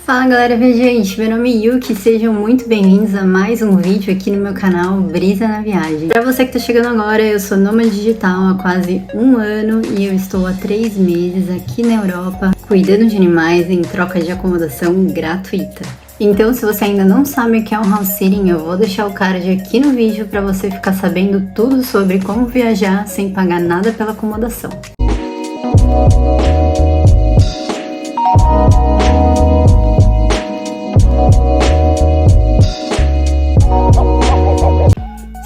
Fala galera viajante, meu nome é Yuki, sejam muito bem-vindos a mais um vídeo aqui no meu canal Brisa na Viagem. Pra você que tá chegando agora, eu sou nômade digital há quase um ano e eu estou há 3 meses aqui na Europa cuidando de animais em troca de acomodação gratuita. Então, se você ainda não sabe o que é um house sitting, eu vou deixar o card aqui no vídeo para você ficar sabendo tudo sobre como viajar sem pagar nada pela acomodação.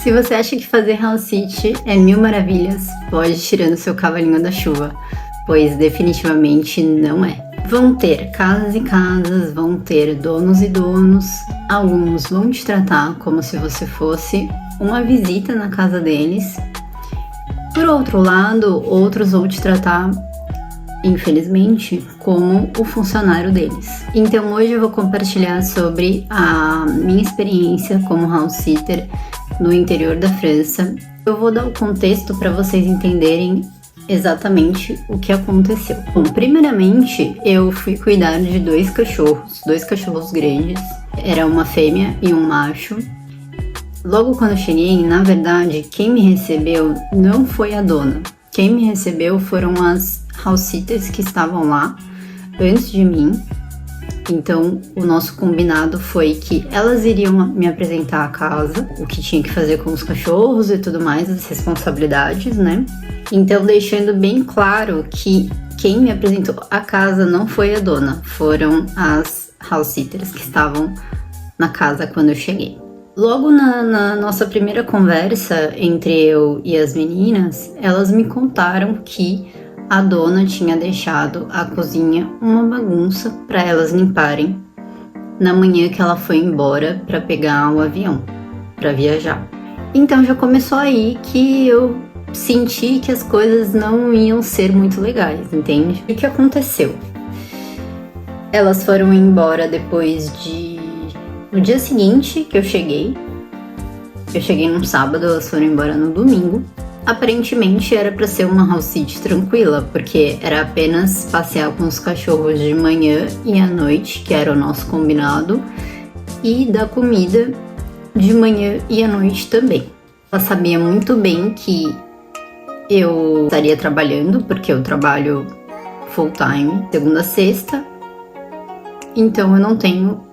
Se você acha que fazer house sit é mil maravilhas, pode ir tirando seu cavalinho da chuva, pois definitivamente não é. Vão ter casas e casas, vão ter donos e donos, alguns vão te tratar como se você fosse uma visita na casa deles. Por outro lado, outros vão te tratar, infelizmente, como o funcionário deles. Então hoje eu vou compartilhar sobre a minha experiência como house sitter no interior da França. Eu vou dar o contexto para vocês entenderem exatamente o que aconteceu. Bom, primeiramente eu fui cuidar de dois cachorros grandes. Era uma fêmea e um macho. Logo quando eu cheguei, na verdade, quem me recebeu não foi a dona. Quem me recebeu foram as house sitters que estavam lá antes de mim. Então, o nosso combinado foi que elas iriam me apresentar a casa, o que tinha que fazer com os cachorros e tudo mais, as responsabilidades, né? Então, deixando bem claro que quem me apresentou a casa não foi a dona, foram as house sitters que estavam na casa quando eu cheguei. Logo na nossa primeira conversa entre eu e as meninas, elas me contaram que a dona tinha deixado a cozinha uma bagunça para elas limparem na manhã que ela foi embora para pegar o avião, para viajar. Então já começou aí que eu senti que as coisas não iam ser muito legais, entende? O que aconteceu? Elas foram embora no dia seguinte que eu cheguei num sábado, elas foram embora no domingo. Aparentemente era para ser uma house sit tranquila, porque era apenas passear com os cachorros de manhã e à noite, que era o nosso combinado, e dar comida de manhã e à noite também. Ela sabia muito bem que eu estaria trabalhando, porque eu trabalho full time, segunda a sexta, então eu não tenho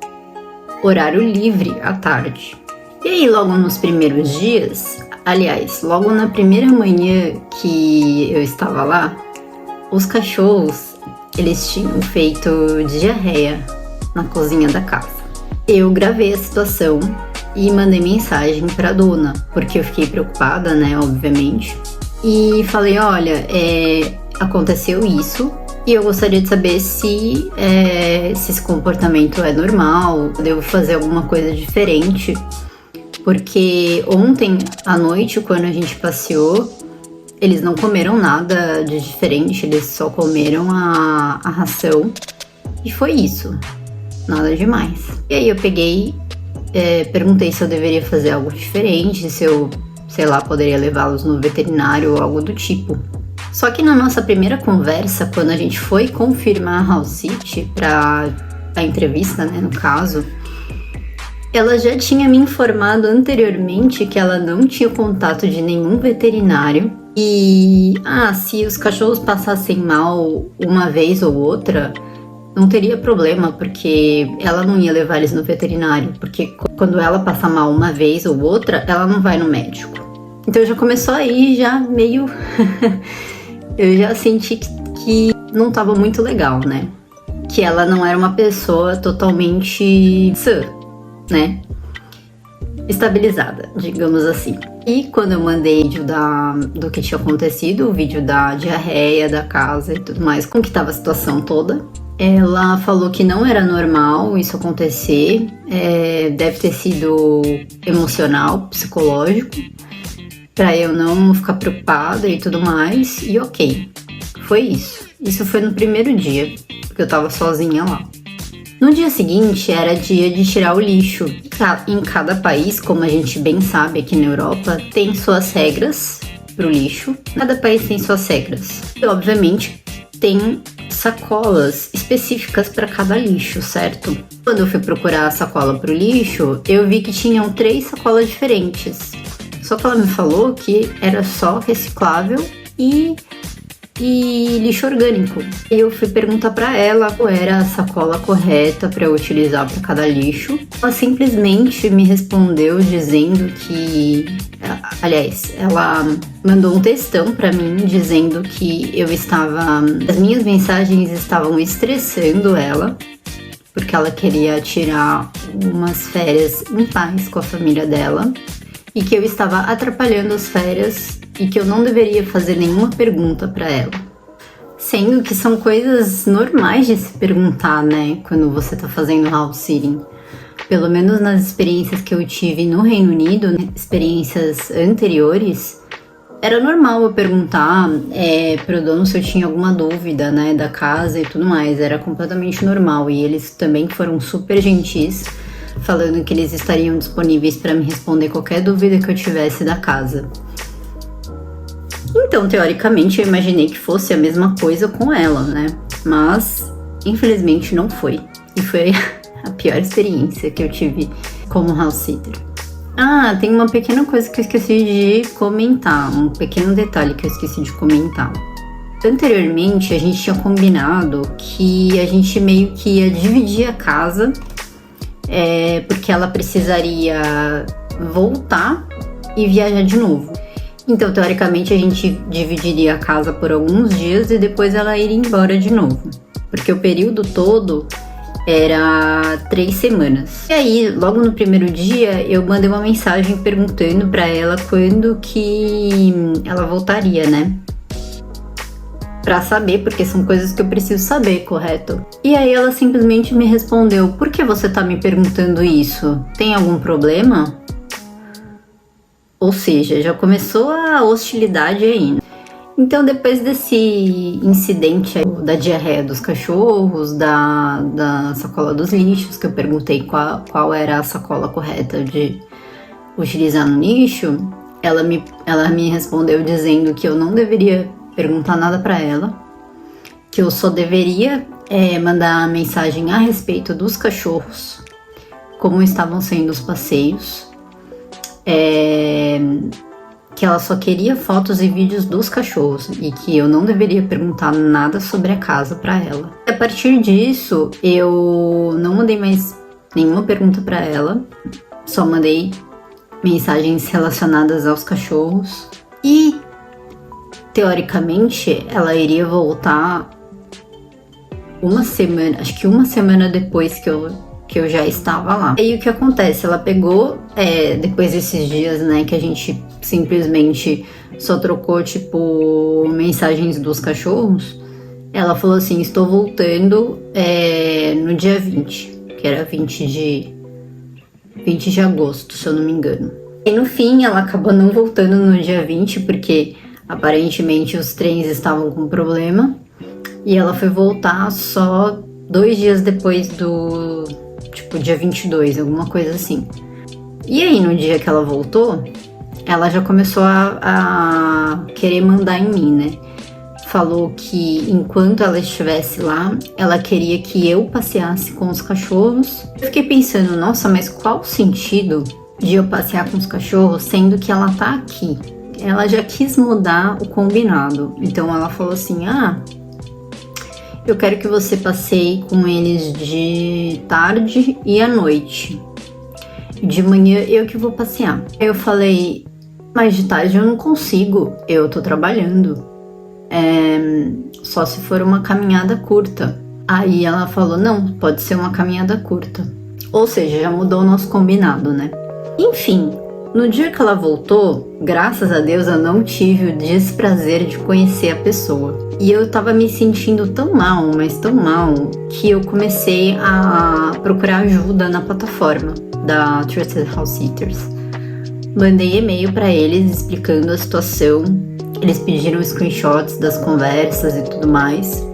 horário livre à tarde. E aí, logo nos primeiros dias, aliás, logo na primeira manhã que eu estava lá, os cachorros, eles tinham feito diarreia na cozinha da casa. Eu gravei a situação e mandei mensagem para a dona, porque eu fiquei preocupada, né, obviamente. E falei, olha, aconteceu isso e eu gostaria de saber se esse comportamento é normal, devo fazer alguma coisa diferente. Porque ontem à noite, quando a gente passeou, eles não comeram nada de diferente, eles só comeram a ração. E foi isso, nada demais. E aí eu peguei, perguntei se eu deveria fazer algo diferente, se eu, sei lá, poderia levá-los no veterinário ou algo do tipo. Só que na nossa primeira conversa, quando a gente foi confirmar a house sit para a entrevista, né, no caso, ela já tinha me informado anteriormente que ela não tinha contato de nenhum veterinário e, se os cachorros passassem mal uma vez ou outra, não teria problema, porque ela não ia levar eles no veterinário, porque quando ela passa mal uma vez ou outra, ela não vai no médico. Então já começou aí, já meio... eu já senti que não estava muito legal, né? Que ela não era uma pessoa totalmente sã, né, estabilizada, digamos assim. E quando eu mandei o vídeo do que tinha acontecido, o vídeo da diarreia da casa e tudo mais, como que tava a situação toda, ela falou que não era normal isso acontecer, deve ter sido emocional, psicológico, pra eu não ficar preocupada e tudo mais, e ok, foi isso. Isso foi no primeiro dia, porque eu tava sozinha lá. No dia seguinte era dia de tirar o lixo. Em cada país, como a gente bem sabe aqui na Europa, tem suas regras pro lixo. Cada país tem suas regras. E obviamente tem sacolas específicas para cada lixo, certo? Quando eu fui procurar a sacola para o lixo, eu vi que tinham 3 sacolas diferentes. Só que ela me falou que era só reciclável e lixo orgânico. Eu fui perguntar para ela qual era a sacola correta para eu utilizar para cada lixo. Ela simplesmente me respondeu dizendo que, aliás, ela mandou um textão para mim dizendo que as minhas mensagens estavam estressando ela, porque ela queria tirar umas férias em paz com a família dela e que eu estava atrapalhando as férias e que eu não deveria fazer nenhuma pergunta para ela. Sendo que são coisas normais de se perguntar, né, quando você tá fazendo house sitting. Pelo menos nas experiências que eu tive no Reino Unido, né, experiências anteriores, era normal eu perguntar pro dono se eu tinha alguma dúvida, né, da casa e tudo mais. Era completamente normal e eles também foram super gentis, falando que eles estariam disponíveis para me responder qualquer dúvida que eu tivesse da casa. Então, teoricamente, eu imaginei que fosse a mesma coisa com ela, né? Mas, infelizmente, não foi. E foi a pior experiência que eu tive como house sitter. Ah, tem uma pequena coisa que eu esqueci de comentar. Um pequeno detalhe que eu esqueci de comentar. Anteriormente, a gente tinha combinado que a gente meio que ia dividir a casa, porque ela precisaria voltar e viajar de novo. Então, teoricamente, a gente dividiria a casa por alguns dias e depois ela iria embora de novo. Porque o período todo era 3 semanas. E aí, logo no primeiro dia, eu mandei uma mensagem perguntando pra ela quando que ela voltaria, né? Pra saber, porque são coisas que eu preciso saber, correto? E aí ela simplesmente me respondeu: por que você tá me perguntando isso? Tem algum problema? Ou seja, já começou a hostilidade aí. Então, depois desse incidente da diarreia dos cachorros, da sacola dos lixos, que eu perguntei qual era a sacola correta de utilizar no lixo, ela me respondeu dizendo que eu não deveria perguntar nada para ela, que eu só deveria mandar mensagem a respeito dos cachorros, como estavam sendo os passeios, que ela só queria fotos e vídeos dos cachorros e que eu não deveria perguntar nada sobre a casa para ela. A partir disso, eu não mandei mais nenhuma pergunta para ela, só mandei mensagens relacionadas aos cachorros e, teoricamente, ela iria voltar uma semana depois que eu já estava lá. E o que acontece? Ela pegou, depois desses dias, né, que a gente simplesmente só trocou, tipo, mensagens dos cachorros, ela falou assim: estou voltando no dia 20, que era 20 de agosto, se eu não me engano. E no fim, ela acabou não voltando no dia 20, porque aparentemente os trens estavam com problema, e ela foi voltar só 2 dias depois do, tipo, dia 22, alguma coisa assim. E aí, no dia que ela voltou, ela já começou a querer mandar em mim, né? Falou que enquanto ela estivesse lá, ela queria que eu passeasse com os cachorros. Eu fiquei pensando, nossa, mas qual o sentido de eu passear com os cachorros, sendo que ela tá aqui? Ela já quis mudar o combinado. Então ela falou assim: eu quero que você passeie com eles de tarde e à noite. De manhã eu que vou passear. Eu falei: mas de tarde eu não consigo, eu tô trabalhando. Só se for uma caminhada curta. Aí ela falou: não, pode ser uma caminhada curta. Ou seja, já mudou o nosso combinado, né? Enfim, no dia que ela voltou, graças a Deus eu não tive o desprazer de conhecer a pessoa. E eu tava me sentindo tão mal, mas tão mal, que eu comecei a procurar ajuda na plataforma da Trusted House Sitters. Mandei e-mail para eles explicando a situação. Eles pediram screenshots das conversas e tudo mais.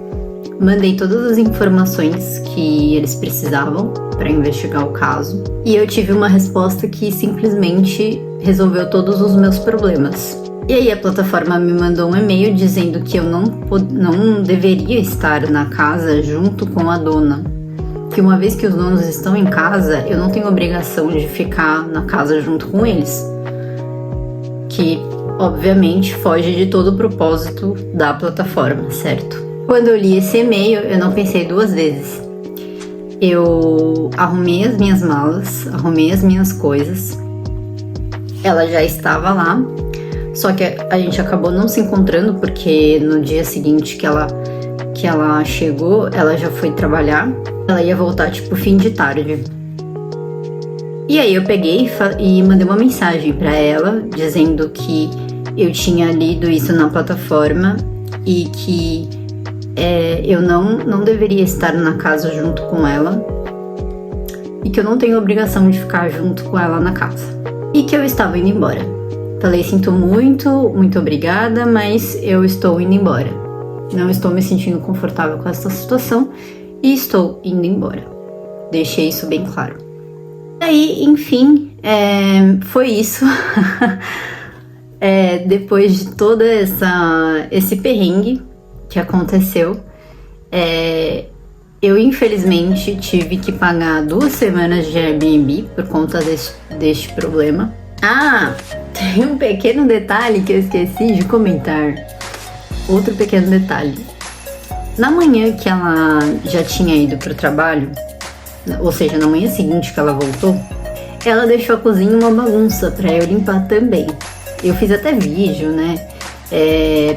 Mandei todas as informações que eles precisavam para investigar o caso. E eu tive uma resposta que simplesmente resolveu todos os meus problemas. E aí a plataforma me mandou um e-mail dizendo que eu não deveria estar na casa junto com a dona. Que uma vez que os donos estão em casa, eu não tenho obrigação de ficar na casa junto com eles. Que, obviamente, foge de todo o propósito da plataforma, certo? Quando eu li esse e-mail, eu não pensei duas vezes. Eu arrumei as minhas malas, arrumei as minhas coisas. Ela já estava lá. Só que a gente acabou não se encontrando porque no dia seguinte que ela chegou, ela já foi trabalhar. Ela ia voltar tipo fim de tarde. E aí eu peguei e mandei uma mensagem pra ela dizendo que eu tinha lido isso na plataforma e que eu não deveria estar na casa junto com ela e que eu não tenho obrigação de ficar junto com ela na casa. E que eu estava indo embora. Falei, sinto muito, muito obrigada, mas eu estou indo embora. Não estou me sentindo confortável com essa situação e estou indo embora. Deixei isso bem claro. Aí, enfim, foi isso. Depois de todo esse perrengue que aconteceu, eu infelizmente tive que pagar 2 semanas de Airbnb por conta deste problema. Ah, tem um pequeno detalhe que eu esqueci de comentar. Outro pequeno detalhe. Na manhã que ela já tinha ido pro trabalho, ou seja, na manhã seguinte que ela voltou, ela deixou a cozinha uma bagunça pra eu limpar também. Eu fiz até vídeo, né,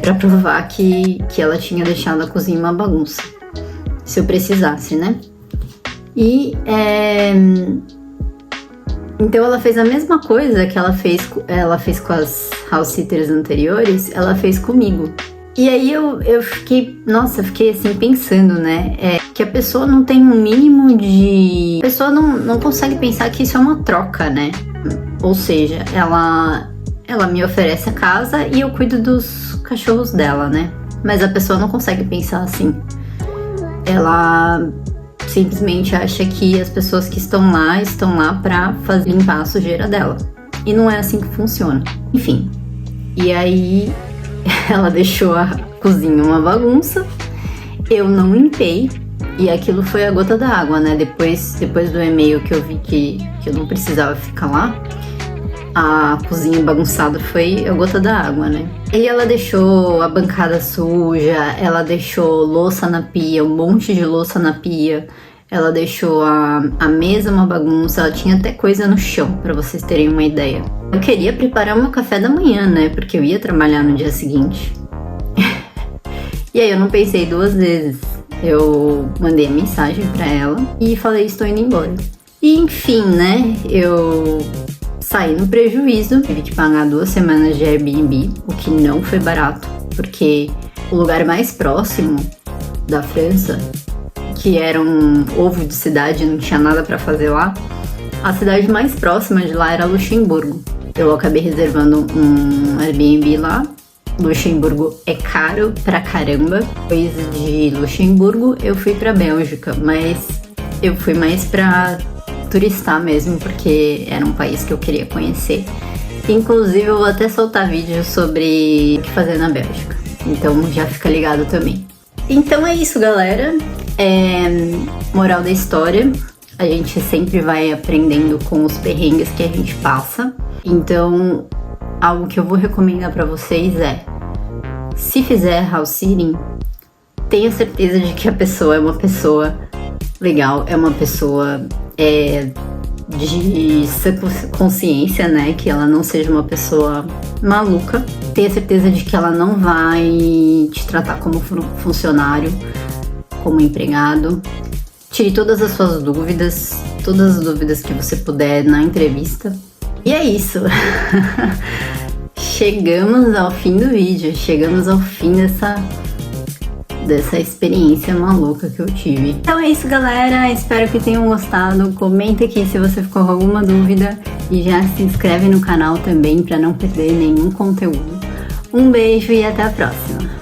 pra provar que ela tinha deixado a cozinha uma bagunça, se eu precisasse, né. E então ela fez a mesma coisa que ela fez com as house sitters anteriores, ela fez comigo. E aí eu fiquei assim pensando, né, que a pessoa não tem um mínimo de... A pessoa não consegue pensar que isso é uma troca, né? Ou seja, ela me oferece a casa e eu cuido dos cachorros dela, né? Mas a pessoa não consegue pensar assim. Ela simplesmente acha que as pessoas que estão lá pra limpar a sujeira dela. E não é assim que funciona. Enfim, e aí ela deixou a cozinha uma bagunça, eu não limpei, e aquilo foi a gota d'água, né? Depois do e-mail que eu vi que eu não precisava ficar lá, a cozinha bagunçada foi a gota d'água, né? E ela deixou a bancada suja, ela deixou louça na pia, um monte de louça na pia, ela deixou a mesa uma bagunça, ela tinha até coisa no chão, pra vocês terem uma ideia. Eu queria preparar o meu café da manhã, né? Porque eu ia trabalhar no dia seguinte. E aí eu não pensei duas vezes. Eu mandei a mensagem pra ela e falei, estou indo embora. E enfim, né? Eu saí no prejuízo. Tive que pagar 2 semanas de Airbnb, o que não foi barato. Porque o lugar mais próximo da França, que era um ovo de cidade, não tinha nada pra fazer lá, a cidade mais próxima de lá era Luxemburgo. Eu acabei reservando um Airbnb lá. Luxemburgo é caro pra caramba. Depois de Luxemburgo, eu fui pra Bélgica, mas eu fui mais pra turistar mesmo, porque era um país que eu queria conhecer. Inclusive, eu vou até soltar vídeo sobre o que fazer na Bélgica. Então, já fica ligado também. Então é isso, galera. Moral da história. A gente sempre vai aprendendo com os perrengues que a gente passa. Então, algo que eu vou recomendar pra vocês se fizer house sitting, tenha certeza de que a pessoa é uma pessoa legal, é uma pessoa de consciência, né? Que ela não seja uma pessoa maluca. Tenha certeza de que ela não vai te tratar como funcionário, como empregado. Tire todas as suas dúvidas, todas as dúvidas que você puder na entrevista. E é isso. Chegamos ao fim do vídeo, chegamos ao fim dessa experiência maluca que eu tive. Então é isso, galera, espero que tenham gostado. Comenta aqui se você ficou com alguma dúvida e já se inscreve no canal também para não perder nenhum conteúdo. Um beijo e até a próxima.